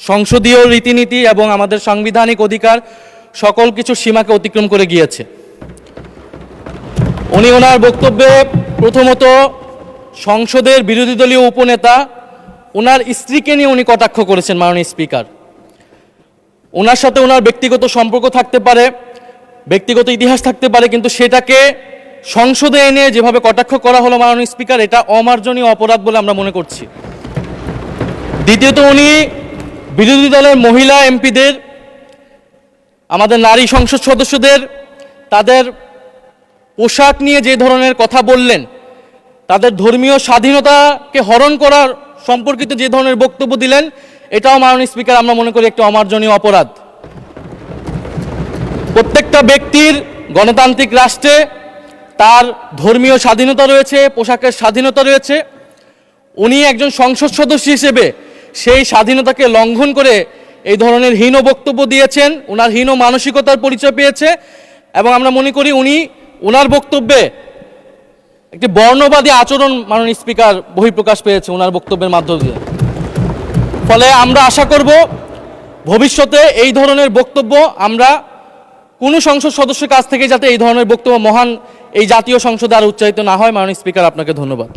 সংসদীয় রীতিনীতি এবং আমাদের সাংবিধানিক অধিকার সকল কিছু সীমাকে অতিক্রম করে গিয়েছে। উনি ওনার বক্তব্যে প্রথমত সংসদের বিরোধী দলীয় উপনেতা ওনার স্ত্রীকে নিয়ে উনি কটাক্ষ করেছেন। মাননীয় স্পিকার, ওনার সাথে ওনার ব্যক্তিগত সম্পর্ক থাকতে পারে, ব্যক্তিগত ইতিহাস থাকতে পারে, কিন্তু সেটাকে সংসদে এনে যেভাবে কটাক্ষ করা হলো মাননীয় স্পিকার, এটা অমার্জনীয় অপরাধ বলে আমরা মনে করছি। দ্বিতীয়ত, উনি বিরোধী দলের মহিলা এমপিদের, আমাদের নারী সংসদ সদস্যদের তাদের পোশাক নিয়ে যে ধরনের কথা বললেন, তাদের ধর্মীয় স্বাধীনতাকে হরণ করার সম্পর্কিত যে ধরনের বক্তব্য দিলেন, এটাও মাননীয় স্পিকার আমরা মনে করি একটি অমার্জনীয় অপরাধ। প্রত্যেকটা ব্যক্তির গণতান্ত্রিক রাষ্ট্রে তার ধর্মীয় স্বাধীনতা রয়েছে, পোশাকের স্বাধীনতা রয়েছে। উনি একজন সংসদ সদস্য হিসেবে সেই স্বাধীনতাকে লঙ্ঘন করে এই ধরনের হীন বক্তব্য দিয়েছেন, ওনার হীন মানসিকতার পরিচয় পেয়েছে এবং আমরা মনে করি উনি ওনার বক্তব্যে একটি বর্ণবাদী আচরণ মাননীয় স্পিকার বহিঃপ্রকাশ পেয়েছে ওনার বক্তব্যের মাধ্যমে। ফলে আমরা আশা করব ভবিষ্যতে এই ধরনের বক্তব্য আমরা কোনো সংসদ সদস্যের কাছ থেকে যাতে এই ধরনের বক্তব্য মহান এই জাতীয় সংসদে আর উচ্চারিত না হয়। মাননীয় স্পিকার, আপনাকে ধন্যবাদ।